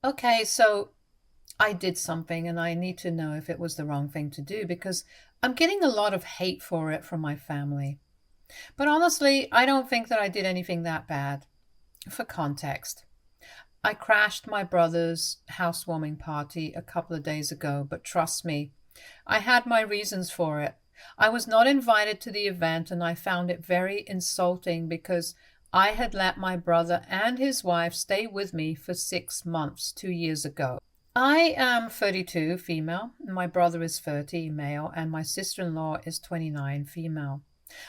Okay, so I did something and I need to know if it was the wrong thing to do because I'm getting a lot of hate for it from my family. But honestly, I don't think that I did anything that bad. For context, I crashed my brother's housewarming party a couple of days ago, but trust me, I had my reasons for it. I was not invited to the event and I found it very insulting because I had let my brother and his wife stay with me for 6 months 2 years ago. I am 32, female. My brother is 30, male, and my sister in law is 29, female.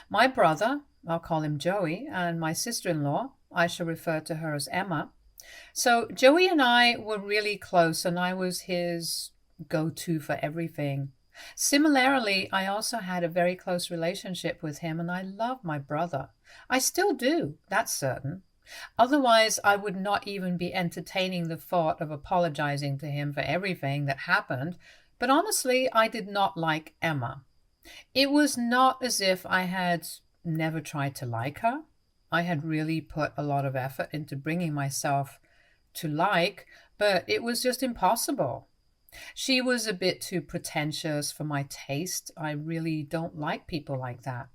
My brother, I'll call him Joey, and my sister in law, I shall refer to her as Emma. So Joey and I were really close, and I was his go to for everything. Similarly, I also had a very close relationship with him, and I love my brother. I still do, that's certain. Otherwise, I would not even be entertaining the thought of apologizing to him for everything that happened. But honestly, I did not like Emma. It was not as if I had never tried to like her. I had really put a lot of effort into bringing myself to like, but it was just impossible. She was a bit too pretentious for my taste. I really don't like people like that.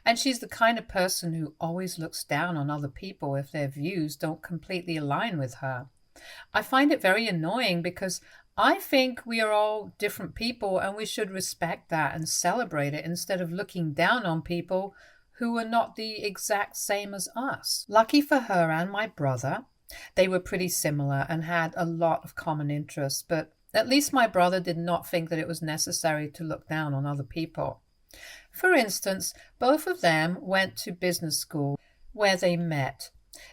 And she's the kind of person who always looks down on other people if their views don't completely align with her. I find it very annoying because I think we are all different people and we should respect that and celebrate it instead of looking down on people who are not the exact same as us. Lucky for her and my brother, they were pretty similar and had a lot of common interests, but at least my brother did not think that it was necessary to look down on other people. For instance, both of them went to business school where they met.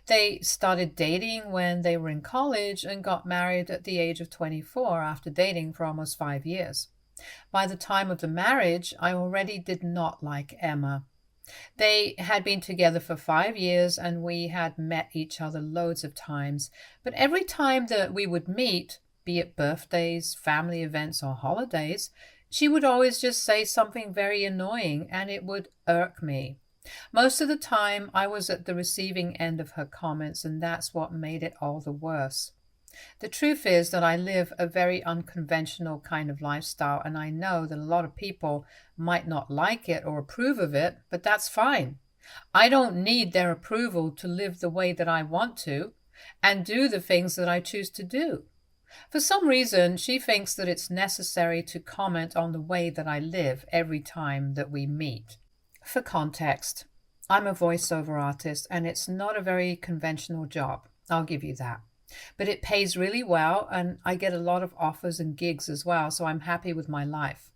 They started dating when they were in college and got married at the age of 24 after dating for almost 5 years. By the time of the marriage, I already did not like Emma. They had been together for 5 years and we had met each other loads of times. But every time that we would meet, be it birthdays, family events, or holidays, she would always just say something very annoying and it would irk me. Most of the time, I was at the receiving end of her comments, and that's what made it all the worse. The truth is that I live a very unconventional kind of lifestyle, and I know that a lot of people might not like it or approve of it, but that's fine. I don't need their approval to live the way that I want to and do the things that I choose to do. For some reason, she thinks that it's necessary to comment on the way that I live every time that we meet. For context, I'm a voiceover artist and it's not a very conventional job. I'll give you that. But it pays really well and I get a lot of offers and gigs as well, so I'm happy with my life.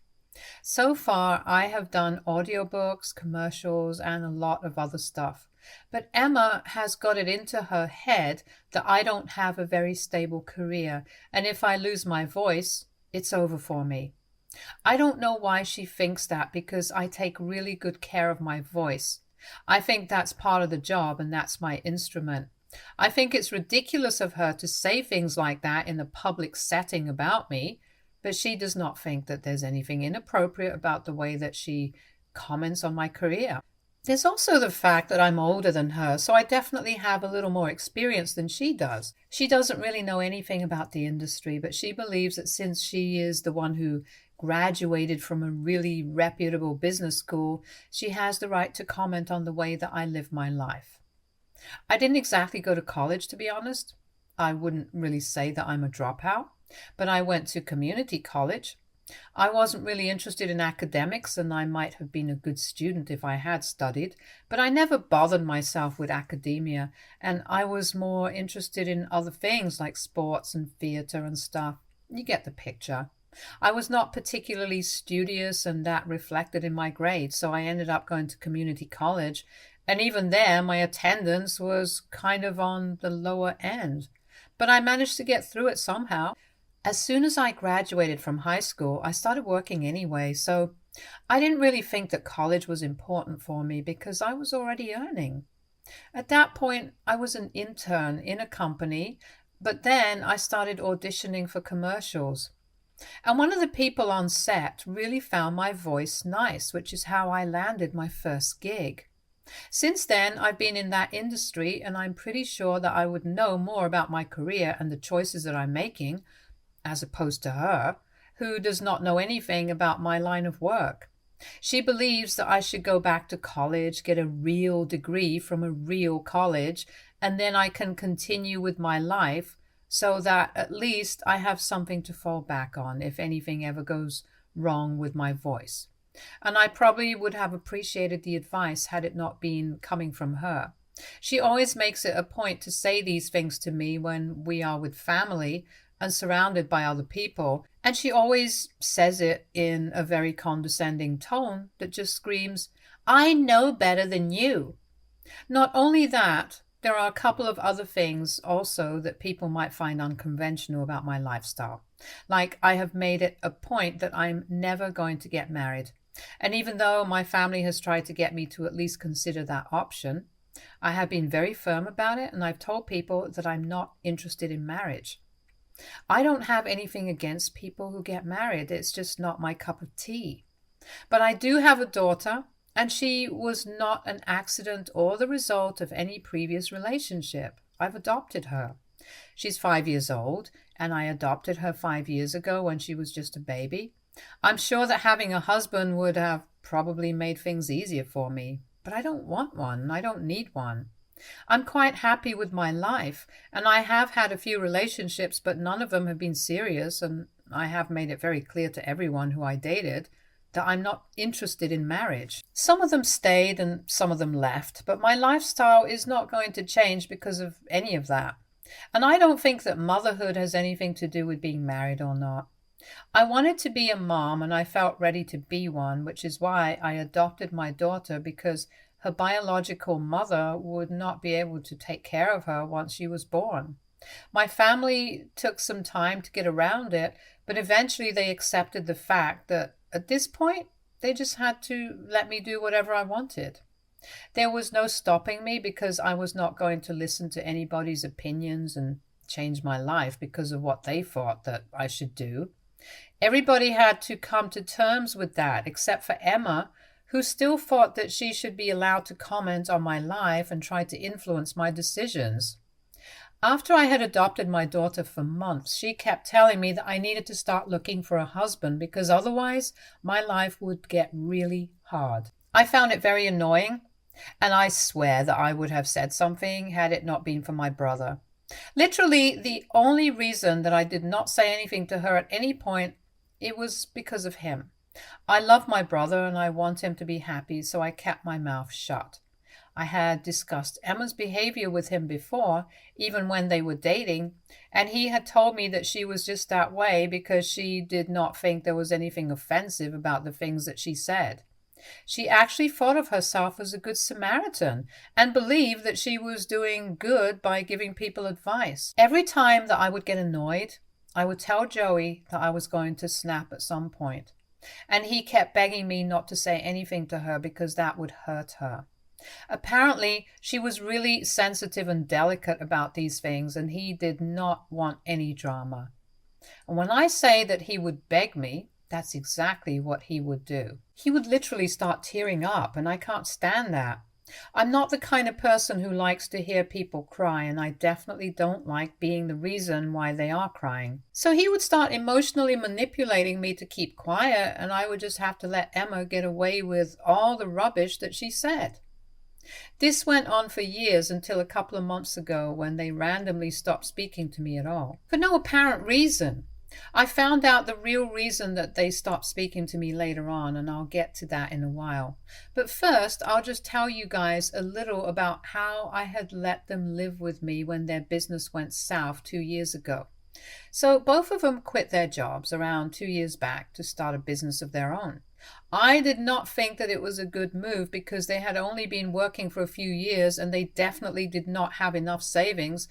So far, I have done audiobooks, commercials, and a lot of other stuff. But Emma has got it into her head that I don't have a very stable career, and if I lose my voice, it's over for me. I don't know why she thinks that because I take really good care of my voice. I think that's part of the job and that's my instrument. I think it's ridiculous of her to say things like that in a public setting about me, but she does not think that there's anything inappropriate about the way that she comments on my career. There's also the fact that I'm older than her, so I definitely have a little more experience than she does. She doesn't really know anything about the industry, but she believes that since she is the one who graduated from a really reputable business school, she has the right to comment on the way that I live my life. I didn't exactly go to college, to be honest. I wouldn't really say that I'm a dropout, but I went to community college. I wasn't really interested in academics, and I might have been a good student if I had studied, but I never bothered myself with academia, and I was more interested in other things like sports and theatre and stuff. You get the picture. I was not particularly studious, and that reflected in my grades, so I ended up going to community college, and even there my attendance was kind of on the lower end. But I managed to get through it somehow. As soon as I graduated from high school, I started working anyway, so I didn't really think that college was important for me because I was already earning. At that point, I was an intern in a company, but then I started auditioning for commercials. And one of the people on set really found my voice nice, which is how I landed my first gig. Since then, I've been in that industry, and I'm pretty sure that I would know more about my career and the choices that I'm making, as opposed to her, who does not know anything about my line of work. She believes that I should go back to college, get a real degree from a real college, and then I can continue with my life so that at least I have something to fall back on if anything ever goes wrong with my voice. And I probably would have appreciated the advice had it not been coming from her. She always makes it a point to say these things to me when we are with family and surrounded by other people, and she always says it in a very condescending tone that just screams, "I know better than you." Not only that, there are a couple of other things also that people might find unconventional about my lifestyle. Like, I have made it a point that I'm never going to get married. And even though my family has tried to get me to at least consider that option, I have been very firm about it, and I've told people that I'm not interested in marriage. I don't have anything against people who get married. It's just not my cup of tea. But I do have a daughter, and she was not an accident or the result of any previous relationship. I've adopted her. She's 5 years old, and I adopted her 5 years ago when she was just a baby. I'm sure that having a husband would have probably made things easier for me, but I don't want one. I don't need one. I'm quite happy with my life, and I have had a few relationships, but none of them have been serious, and I have made it very clear to everyone who I dated that I'm not interested in marriage. Some of them stayed and some of them left, but my lifestyle is not going to change because of any of that. And I don't think that motherhood has anything to do with being married or not. I wanted to be a mom, and I felt ready to be one, which is why I adopted my daughter, because her biological mother would not be able to take care of her once she was born. My family took some time to get around it, but eventually they accepted the fact that at this point, they just had to let me do whatever I wanted. There was no stopping me because I was not going to listen to anybody's opinions and change my life because of what they thought that I should do. Everybody had to come to terms with that, except for Emma, who still thought that she should be allowed to comment on my life and try to influence my decisions. After I had adopted my daughter for months, she kept telling me that I needed to start looking for a husband because otherwise my life would get really hard. I found it very annoying, and I swear that I would have said something had it not been for my brother. Literally, the only reason that I did not say anything to her at any point, it was because of him. I love my brother and I want him to be happy, so I kept my mouth shut. I had discussed Emma's behavior with him before, even when they were dating, and he had told me that she was just that way because she did not think there was anything offensive about the things that she said. She actually thought of herself as a good Samaritan and believed that she was doing good by giving people advice. Every time that I would get annoyed, I would tell Joey that I was going to snap at some point. And he kept begging me not to say anything to her because that would hurt her. Apparently, she was really sensitive and delicate about these things, and he did not want any drama. And when I say that he would beg me, that's exactly what he would do. He would literally start tearing up, and I can't stand that. I'm not the kind of person who likes to hear people cry, and I definitely don't like being the reason why they are crying. So he would start emotionally manipulating me to keep quiet, and I would just have to let Emma get away with all the rubbish that she said. This went on for years until a couple of months ago when they randomly stopped speaking to me at all. For no apparent reason. I found out the real reason that they stopped speaking to me later on, and I'll get to that in a while. But first, I'll just tell you guys a little about how I had let them live with me when their business went south 2 years ago. So both of them quit their jobs around 2 years back to start a business of their own. I did not think that it was a good move because they had only been working for a few years and they definitely did not have enough savings.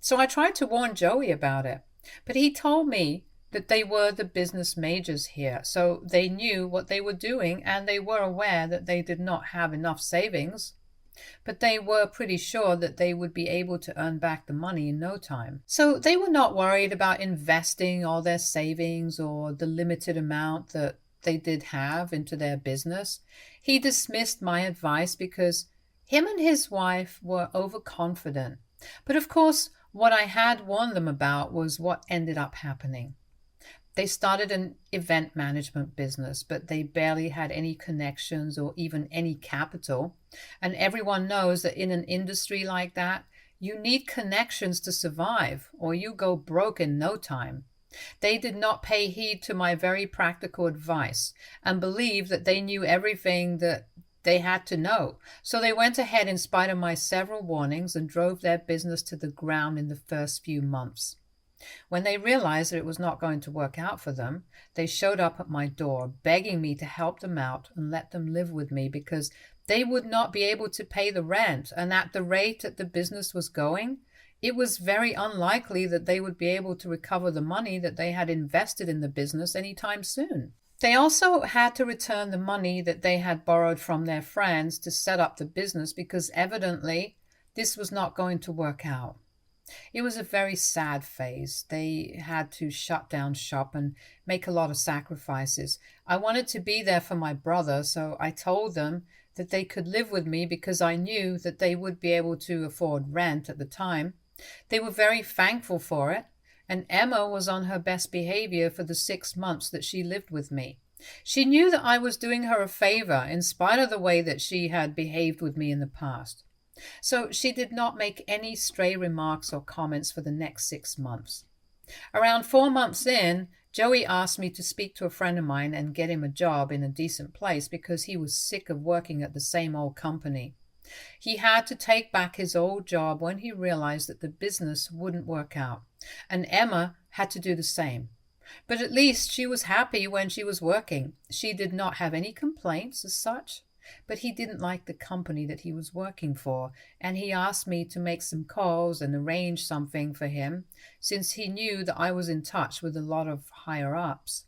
So I tried to warn Joey about it. But he told me that they were the business majors here, so they knew what they were doing, and they were aware that they did not have enough savings. But they were pretty sure that they would be able to earn back the money in no time. So they were not worried about investing all their savings or the limited amount that they did have into their business. He dismissed my advice because Him and his wife were overconfident. But of course, what I had warned them about was what ended up happening. They started an event management business, but they barely had any connections or even any capital. And everyone knows that in an industry like that, you need connections to survive, or you go broke in no time. They did not pay heed to my very practical advice and believed that they knew everything that they had to know. So they went ahead in spite of my several warnings and drove their business to the ground in the first few months. When they realized that it was not going to work out for them, they showed up at my door, begging me to help them out and let them live with me because they would not be able to pay the rent. And at the rate that the business was going, it was very unlikely that they would be able to recover the money that they had invested in the business anytime soon. They also had to return the money that they had borrowed from their friends to set up the business because evidently this was not going to work out. It was a very sad phase. They had to shut down shop and make a lot of sacrifices. I wanted to be there for my brother, so I told them that they could live with me because I knew that they would be able to afford rent at the time. They were very thankful for it, and Emma was on her best behavior for the 6 months that she lived with me. She knew that I was doing her a favor in spite of the way that she had behaved with me in the past. So she did not make any stray remarks or comments for the next 6 months. Around 4 months in, Joey asked me to speak to a friend of mine and get him a job in a decent place because he was sick of working at the same old company. He had to take back his old job when he realized that the business wouldn't work out, and Emma had to do the same. But at least she was happy when she was working. She did not have any complaints as such. But he didn't like the company that he was working for, and he asked me to make some calls and arrange something for him, since he knew that I was in touch with a lot of higher-ups.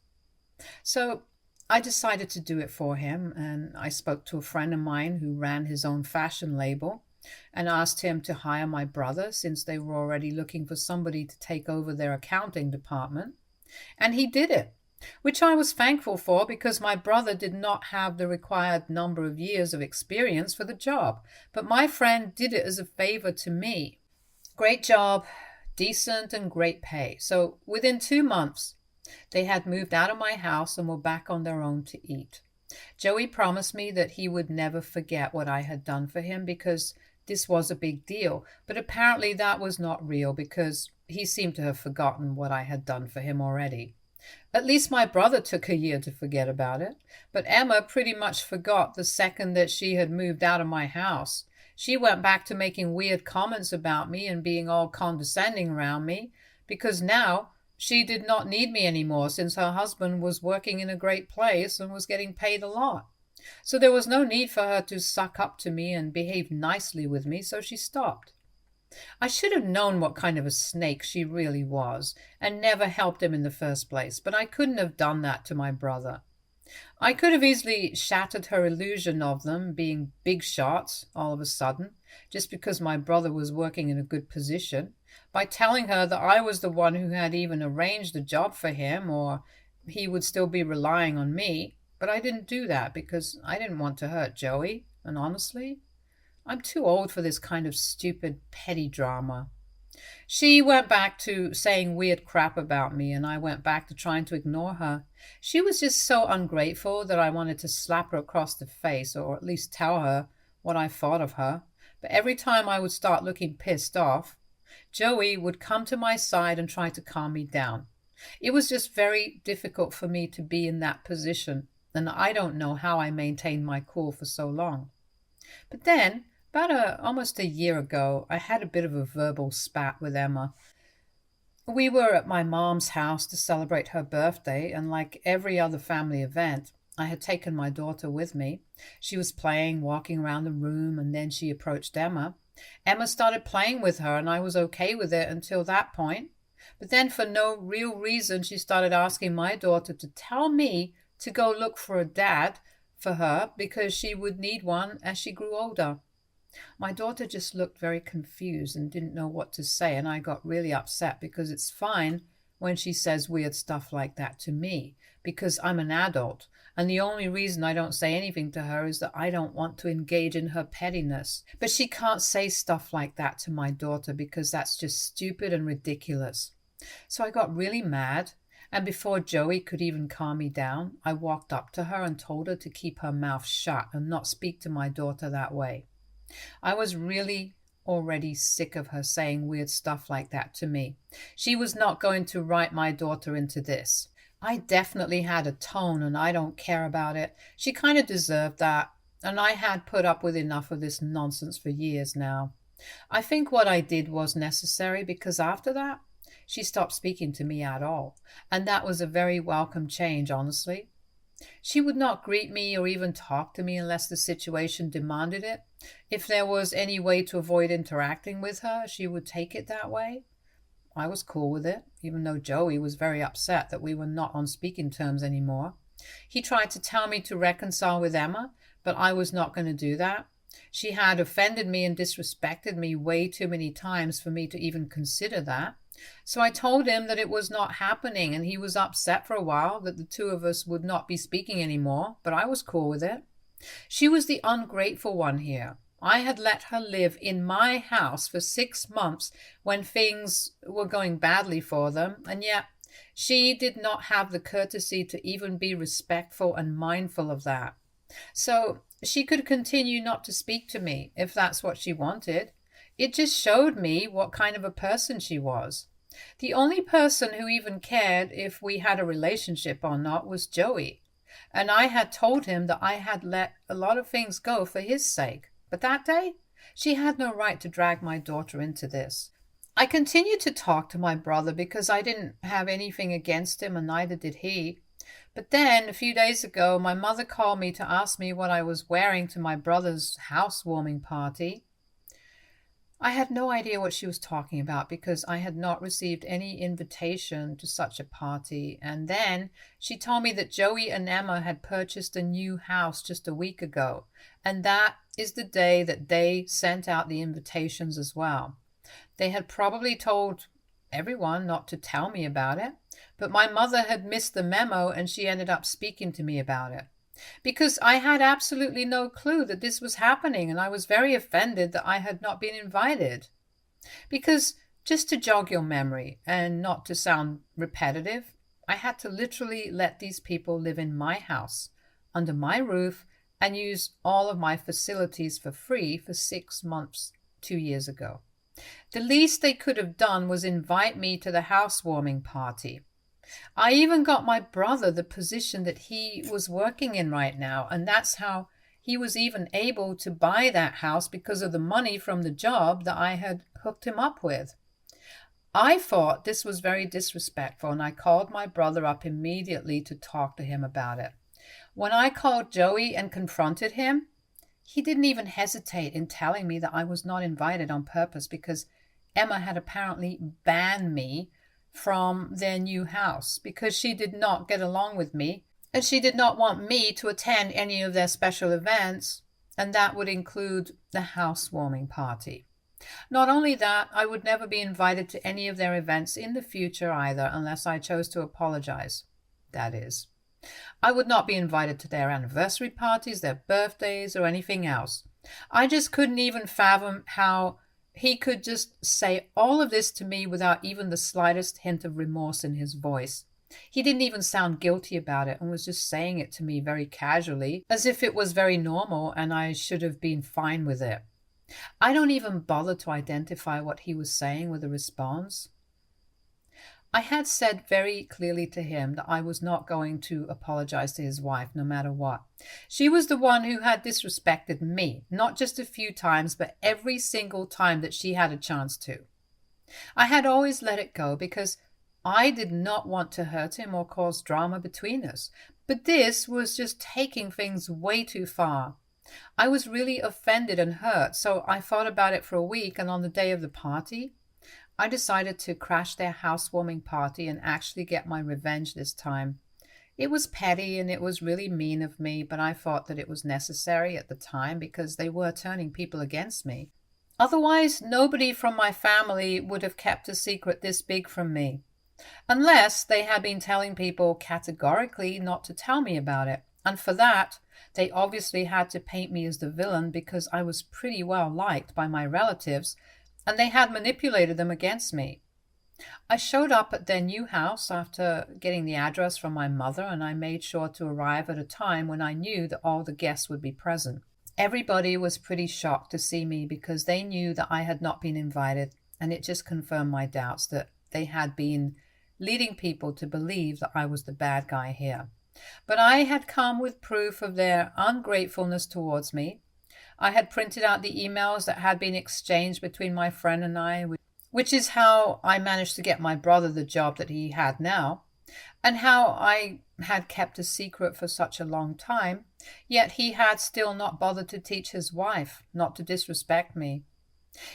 So I decided to do it for him, and I spoke to a friend of mine who ran his own fashion label and asked him to hire my brother since they were already looking for somebody to take over their accounting department. And he did it, which I was thankful for because my brother did not have the required number of years of experience for the job. But my friend did it as a favor to me. Great job, decent and great pay. So within 2 months, they had moved out of my house and were back on their own to eat. Joey promised me that he would never forget what I had done for him because this was a big deal. But apparently that was not real because he seemed to have forgotten what I had done for him already. At least my brother took a year to forget about it, but Emma pretty much forgot the second that she had moved out of my house. She went back to making weird comments about me and being all condescending around me, because now she did not need me anymore since her husband was working in a great place and was getting paid a lot. So there was no need for her to suck up to me and behave nicely with me, so she stopped. I should have known what kind of a snake she really was and never helped him in the first place, but I couldn't have done that to my brother. I could have easily shattered her illusion of them being big shots all of a sudden, just because my brother was working in a good position, by telling her that I was the one who had even arranged a job for him or he would still be relying on me. But I didn't do that because I didn't want to hurt Joey, and honestly, I'm too old for this kind of stupid, petty drama. She went back to saying weird crap about me, and I went back to trying to ignore her. She was just so ungrateful that I wanted to slap her across the face, or at least tell her what I thought of her. But every time I would start looking pissed off, Joey would come to my side and try to calm me down. It was just very difficult for me to be in that position, and I don't know how I maintained my cool for so long. But then, almost a year ago, I had a bit of a verbal spat with Emma. We were at my mom's house to celebrate her birthday, and like every other family event, I had taken my daughter with me. She was playing, walking around the room, and then she approached Emma. Emma started playing with her, and I was okay with it until that point. But then, for no real reason, she started asking my daughter to tell me to go look for a dad for her because she would need one as she grew older. My daughter just looked very confused and didn't know what to say, and I got really upset because it's fine when she says weird stuff like that to me because I'm an adult And the only reason I don't say anything to her is that I don't want to engage in her pettiness. But she can't say stuff like that to my daughter because that's just stupid and ridiculous. So I got really mad, and before Joey could even calm me down, I walked up to her and told her to keep her mouth shut and not speak to my daughter that way. I was really already sick of her saying weird stuff like that to me. She was not going to write my daughter into this. I definitely had a tone and I don't care about it. She kind of deserved that, and I had put up with enough of this nonsense for years now. I think what I did was necessary because after that, she stopped speaking to me at all, and that was a very welcome change, honestly. She would not greet me or even talk to me unless the situation demanded it. If there was any way to avoid interacting with her, she would take it that way. I was cool with it, even though Joey was very upset that we were not on speaking terms anymore. He tried to tell me to reconcile with Emma, but I was not going to do that. She had offended me and disrespected me way too many times for me to even consider that. So I told him that it was not happening, and he was upset for a while that the two of us would not be speaking anymore, but I was cool with it. She was the ungrateful one here. I had let her live in my house for 6 months when things were going badly for them, and yet she did not have the courtesy to even be respectful and mindful of that. So she could continue not to speak to me if that's what she wanted. It just showed me what kind of a person she was. The only person who even cared if we had a relationship or not was Joey, and I had told him that I had let a lot of things go for his sake. But that day, she had no right to drag my daughter into this. I continued to talk to my brother because I didn't have anything against him, and neither did he. But then, a few days ago, my mother called me to ask me what I was wearing to my brother's housewarming party. I had no idea what she was talking about because I had not received any invitation to such a party. And then she told me that Joey and Emma had purchased a new house just a week ago, and that is the day that they sent out the invitations as well. They had probably told everyone not to tell me about it, but my mother had missed the memo and she ended up speaking to me about it. Because I had absolutely no clue that this was happening, and I was very offended that I had not been invited. Because, just to jog your memory, and not to sound repetitive, I had to literally let these people live in my house, under my roof, and use all of my facilities for free for 6 months 2 years ago. The least they could have done was invite me to the housewarming party. I even got my brother the position that he was working in right now, and that's how he was even able to buy that house, because of the money from the job that I had hooked him up with. I thought this was very disrespectful, and I called my brother up immediately to talk to him about it. When I called Joey and confronted him, he didn't even hesitate in telling me that I was not invited on purpose because Emma had apparently banned me from their new house because she did not get along with me, and she did not want me to attend any of their special events, and that would include the housewarming party. Not only that, I would never be invited to any of their events in the future either, unless I chose to apologize. That is, I would not be invited to their anniversary parties, their birthdays, or anything else. I just couldn't even fathom how he could just say all of this to me without even the slightest hint of remorse in his voice. He didn't even sound guilty about it and was just saying it to me very casually, as if it was very normal and I should have been fine with it. I don't even bother to identify what he was saying with a response. I had said very clearly to him that I was not going to apologize to his wife no matter what. She was the one who had disrespected me, not just a few times, but every single time that she had a chance to. I had always let it go because I did not want to hurt him or cause drama between us. But this was just taking things way too far. I was really offended and hurt, so I thought about it for a week, and on the day of the party, I decided to crash their housewarming party and actually get my revenge this time. It was petty and it was really mean of me, but I thought that it was necessary at the time because they were turning people against me. Otherwise, nobody from my family would have kept a secret this big from me, unless they had been telling people categorically not to tell me about it. And for that, they obviously had to paint me as the villain because I was pretty well liked by my relatives, and they had manipulated them against me. I showed up at their new house after getting the address from my mother, and I made sure to arrive at a time when I knew that all the guests would be present. Everybody was pretty shocked to see me because they knew that I had not been invited, and it just confirmed my doubts that they had been leading people to believe that I was the bad guy here. But I had come with proof of their ungratefulness towards me. I had printed out the emails that had been exchanged between my friend and I, which is how I managed to get my brother the job that he had now, and how I had kept a secret for such a long time, yet he had still not bothered to teach his wife not to disrespect me.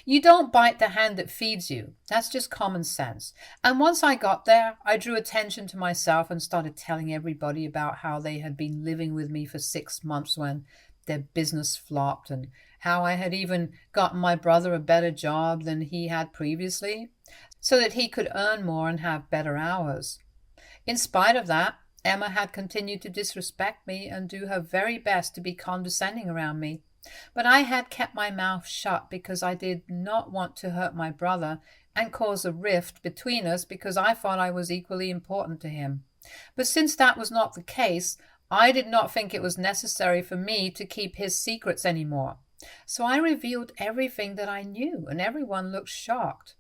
You don't bite the hand that feeds you. That's just common sense. And once I got there, I drew attention to myself and started telling everybody about how they had been living with me for 6 months when their business flopped, and how I had even gotten my brother a better job than he had previously, so that he could earn more and have better hours. In spite of that, Emma had continued to disrespect me and do her very best to be condescending around me. But I had kept my mouth shut because I did not want to hurt my brother and cause a rift between us because I thought I was equally important to him. But since that was not the case, I did not think it was necessary for me to keep his secrets anymore. So I revealed everything that I knew, and everyone looked shocked.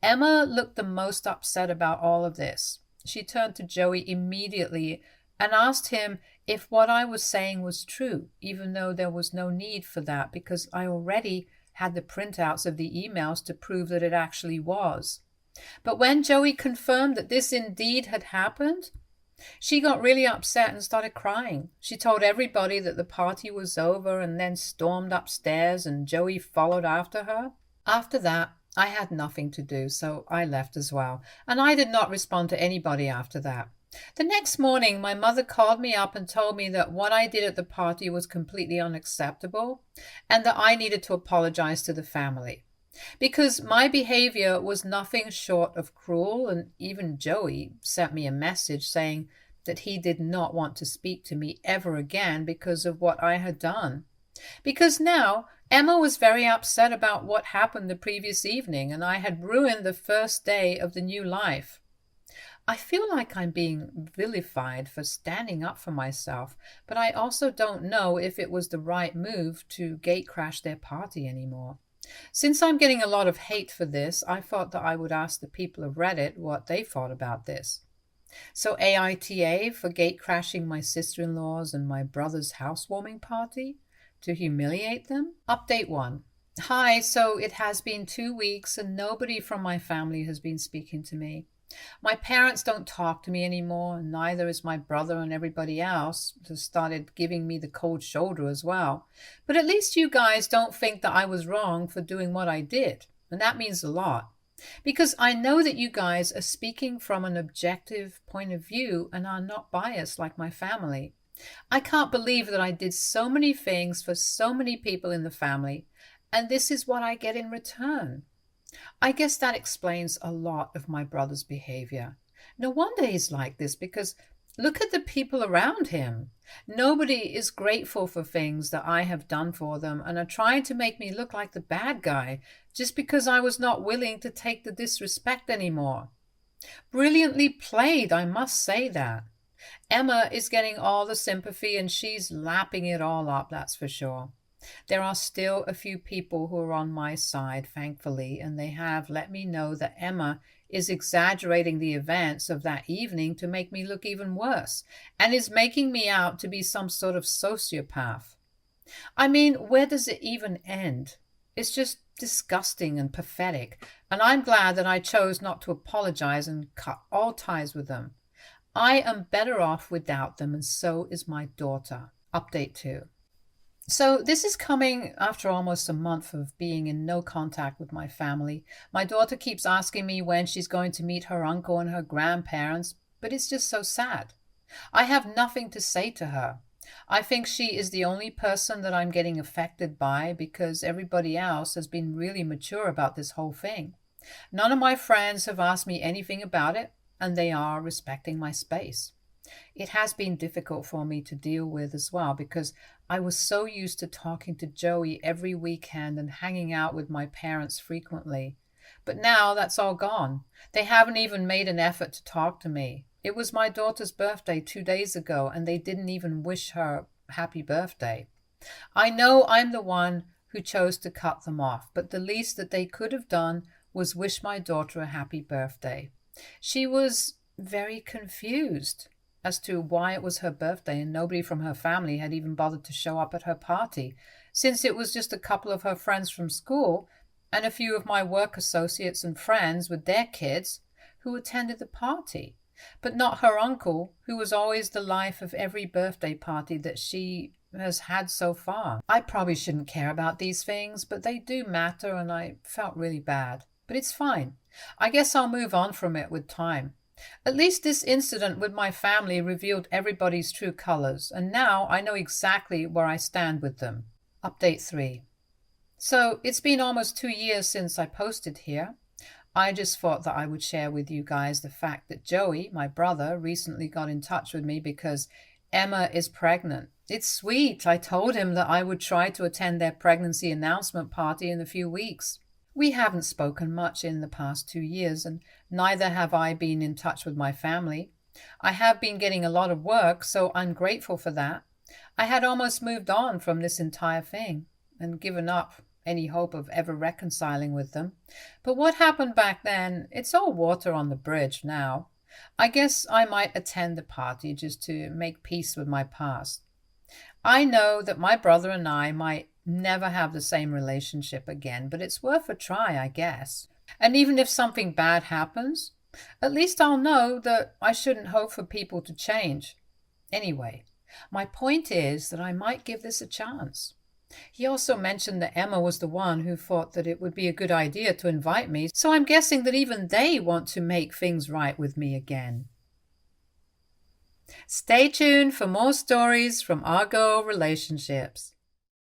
Emma looked the most upset about all of this. She turned to Joey immediately and asked him if what I was saying was true, even though there was no need for that because I already had the printouts of the emails to prove that it actually was. But when Joey confirmed that this indeed had happened, she got really upset and started crying. She told everybody that the party was over and then stormed upstairs, and Joey followed after her. After that, I had nothing to do, so I left as well, and I did not respond to anybody after that. The next morning, my mother called me up and told me that what I did at the party was completely unacceptable and that I needed to apologize to the family, because my behavior was nothing short of cruel, and even Joey sent me a message saying that he did not want to speak to me ever again because of what I had done. Because now Emma was very upset about what happened the previous evening, and I had ruined the first day of the new life. I feel like I'm being vilified for standing up for myself, but I also don't know if it was the right move to gatecrash their party anymore. Since I'm getting a lot of hate for this, I thought that I would ask the people of Reddit what they thought about this. So AITA for gatecrashing my sister-in-law's and my brother's housewarming party to humiliate them? Update 1. Hi, so it has been 2 weeks and nobody from my family has been speaking to me. My parents don't talk to me anymore, and neither is my brother, and everybody else has started giving me the cold shoulder as well. But at least you guys don't think that I was wrong for doing what I did, and that means a lot. Because I know that you guys are speaking from an objective point of view and are not biased like my family. I can't believe that I did so many things for so many people in the family, and this is what I get in return. I guess that explains a lot of my brother's behavior. No wonder he's like this, because look at the people around him. Nobody is grateful for things that I have done for them and are trying to make me look like the bad guy just because I was not willing to take the disrespect anymore. Brilliantly played, I must say that. Emma is getting all the sympathy and she's lapping it all up, that's for sure. There are still a few people who are on my side, thankfully, and they have let me know that Emma is exaggerating the events of that evening to make me look even worse, and is making me out to be some sort of sociopath. I mean, where does it even end? It's just disgusting and pathetic, and I'm glad that I chose not to apologize and cut all ties with them. I am better off without them, and so is my daughter. Update 2. So this is coming after almost a month of being in no contact with my family. My daughter keeps asking me when she's going to meet her uncle and her grandparents, but it's just so sad. I have nothing to say to her. I think she is the only person that I'm getting affected by because everybody else has been really mature about this whole thing. None of my friends have asked me anything about it, and they are respecting my space. It has been difficult for me to deal with as well because I was so used to talking to Joey every weekend and hanging out with my parents frequently. But now that's all gone. They haven't even made an effort to talk to me. It was my daughter's birthday 2 days ago, and they didn't even wish her happy birthday. I know I'm the one who chose to cut them off, but the least that they could have done was wish my daughter a happy birthday. She was very confused as to why it was her birthday and nobody from her family had even bothered to show up at her party, since it was just a couple of her friends from school and a few of my work associates and friends with their kids who attended the party, but not her uncle, who was always the life of every birthday party that she has had so far. I probably shouldn't care about these things, but they do matter, and I felt really bad. But it's fine. I guess I'll move on from it with time. At least this incident with my family revealed everybody's true colors, and now I know exactly where I stand with them. Update 3. So it's been almost 2 years since I posted here. I just thought that I would share with you guys the fact that Joey, my brother, recently got in touch with me because Emma is pregnant. It's sweet. I told him that I would try to attend their pregnancy announcement party in a few weeks. We haven't spoken much in the past 2 years, and neither have I been in touch with my family. I have been getting a lot of work, so I'm grateful for that. I had almost moved on from this entire thing and given up any hope of ever reconciling with them. But what happened back then, it's all water on the bridge now. I guess I might attend the party just to make peace with my past. I know that my brother and I might never have the same relationship again, but it's worth a try, I guess. And even if something bad happens, at least I'll know that I shouldn't hope for people to change. Anyway, my point is that I might give this a chance. He also mentioned that Emma was the one who thought that it would be a good idea to invite me, so I'm guessing that even they want to make things right with me again. Stay tuned for more stories from our girl relationships.